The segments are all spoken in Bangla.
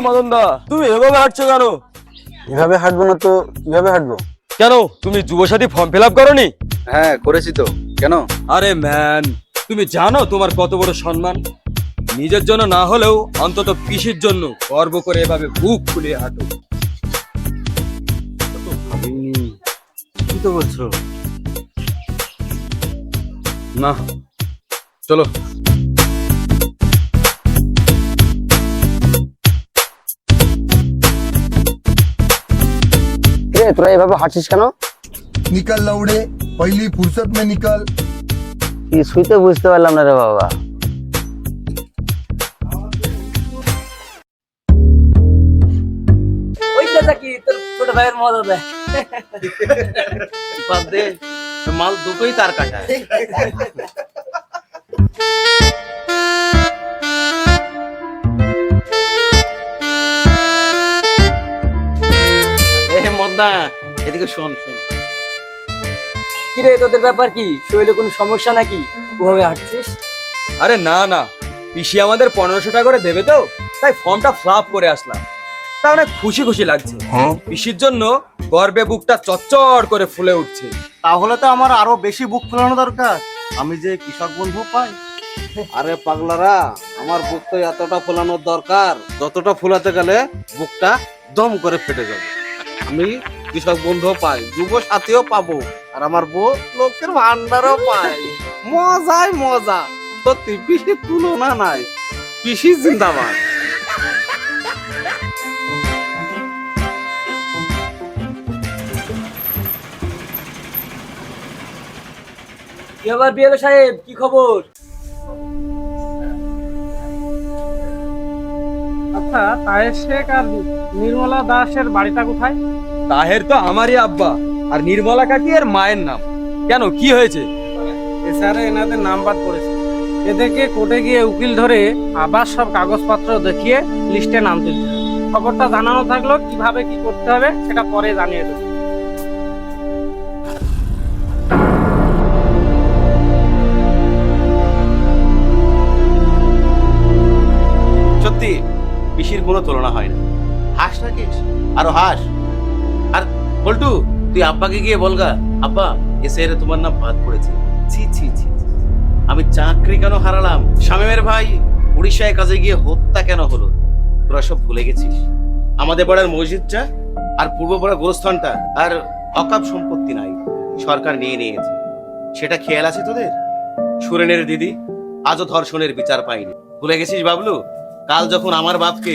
মদন দা, তুমি এভাবে হাঁটছো কেন? এভাবে হাঁটবো না তো কিভাবে হাঁটবো? কেন, তুমি যুবসাথী ফর্ম ফিল আপ করোনি? হ্যাঁ করেছি তো, কেন? আরে ম্যান, তুমি জানো তোমার কত বড় সম্মান? নিজের জন্য না হলেও অন্তত পিসির জন্য গর্ব করে এভাবে বুক ফুলিয়ে হাঁটো। কি তো বলছো? না, চলো। তোরা এভাবে হাঁটছিস কেন? निकल लौड़े, पहली फुर्सत में निकल। কিছুই তো বুঝতে পারলাম না রে বাবা। ওইটা কি তোর ছোট ভাইয়ের মজা দেয়? বাদ দে, মাল দুটোই তার কাটা। মদনা, এদিকে শোন শোন। কিরে, তোদের ব্যাপার কি? শরীরে কোনো সমস্যা নাকি ওভাবে হাঁটছিস? আরে না না, পিসি আমাদের 1500 টাকা করে দেবে তো, তাই ফর্মটা ফিল আপ করে আসলাম। তা অনেক খুশি খুশি লাগছে। পিসির জন্য গর্বে বুকটা চচ্চড় করে ফুলে উঠছে। তাহলে তো আমার আরো বেশি বুক ফোলানো দরকার, আমি যে কৃষক বন্ধু পাই। আরে পাগলারা, আমার বুক তো এতটা ফোলানোর দরকার যতটা ফুলাতে গেলে বুকটা দম করে ফেটে যাবে। আমি কৃষক বন্ধুও পাই, যুব সাথীও পাবো, আর আমার বউ লোকের ভান্ডারও পাই। মজাই মজা, সত্যি পিসির তুলনা নাই। পিসি জিন্দাবাদ। কি আবার বিএলও সাহেব, কি খবর? আচ্ছা, তাহের শেখ আর নির্মলা দাসের বাড়িটা কোথায়? তাহের তো আমারই আব্বা, আর নির্মলা কাকি এর মায়ের নাম। কেন, কি হয়েছে? এছাড়া এনাদের নাম বাদ করেছে। এদেরকে কোর্টে গিয়ে উকিল ধরে আবার সব কাগজপত্র দেখিয়ে লিস্টে নাম তুলতে হবে। খবরটা জানানো থাকলো, কিভাবে কি করতে হবে সেটা পরে জানিয়ে দেবো। সত্যি পিসির কোনো তুলনা হয় না। হাস রাখিস, আরো হাস। আর বল্টু, তুই আব্বাকে গিয়ে বলগা, আব্বা এসে তোমার নাম বাদ পড়েছে। ছি ছি ছি, আমি চাকরি কেন হারালাম, শামীমের ভাই উড়িষ্যায় কাজে গিয়ে হত্যা কেন হলো, তোরা সব ভুলে গেছিস। আমাদের পাড়ার মসজিদটা আর পূর্ব পাড়ার গোরস্থানটা আর অকাপ সম্পত্তি নাই, সরকার নিয়ে নিয়েছে। সেটা খেয়াল আছে তোদের? সুরেনের দিদি আজও ধর্ষণের বিচার পায়নি, ভুলে গেছিস বাবলু? কাল যখন আমার বাপকে,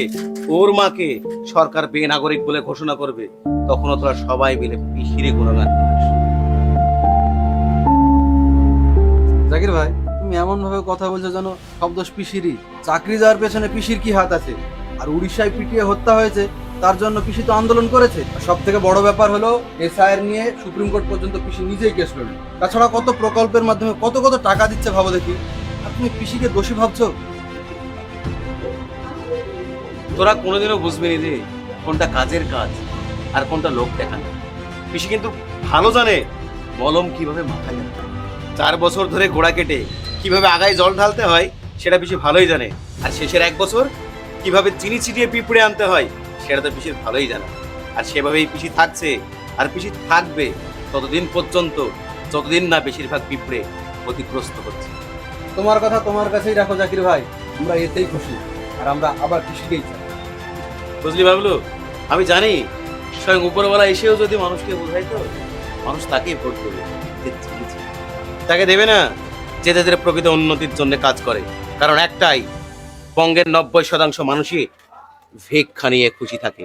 ওর মাকে সরকার বেনাগরিক বলে ঘোষণা করবে, তখনও তোরা সবাই মিলে পিসিরে গুণগান করিস। জাকির ভাই, তুমি এমন ভাবে কথা বলছো যেন সব দোষ পিসিরই। চাকরি যাওয়ার পেছনে পিসির কি হাত আছে? আর উড়িষ্যায় পিটিয়ে হত্যা হয়েছে, তার জন্য পিসি তো আন্দোলন করেছে। সব থেকে বড় ব্যাপার হলো এসআইআর নিয়ে সুপ্রিম কোর্ট পর্যন্ত পিসি নিজেই কেস লড়ল। তাছাড়া কত প্রকল্পের মাধ্যমে কত কত টাকা দিচ্ছে ভাবো দেখি। আর তুমি পিসিকে দোষী ভাবছো? তোরা কোনোদিনও বুঝবি নি যে কোনটা কাজের কাজ আর কোনটা লোক দেখানো। পিসি কিন্তু ভালো জানে মলম কিভাবে মাথায় দিতে হয়। 4 বছর ধরে ঘোড়া কেটে কিভাবে আগায় জল ঢালতে হয় সেটা পিসি ভালোই জানে। আর শেষের 1 বছর কিভাবে চিনি ছিটিয়ে পিঁপড়ে আনতে হয় সেটা তো পিসির ভালোই জানা। আর সেভাবেই পিসি থাকছে, আর পিসি থাকবে ততদিন পর্যন্ত যতদিন না বেশিরভাগ পিঁপড়ে ক্ষতিগ্রস্ত হচ্ছে। তোমার কথা তোমার কাছেই রাখো জাকির ভাই, আমরা এতেই খুশি। আর আমরা আবার পিসিকেই চাই। বুঝলি বাবলু, আমি জানি স্বয়ং উপরওয়ালা এসেও যদি মানুষকে বোঝাইতো, মানুষ তাকেই ভোট দেবে। তাকে দেবে না যে যাদের প্রকৃত উন্নতির জন্য কাজ করে। কারণ একটাই, বঙ্গের 90% মানুষই ভিক্ষা নিয়ে খুশি থাকে।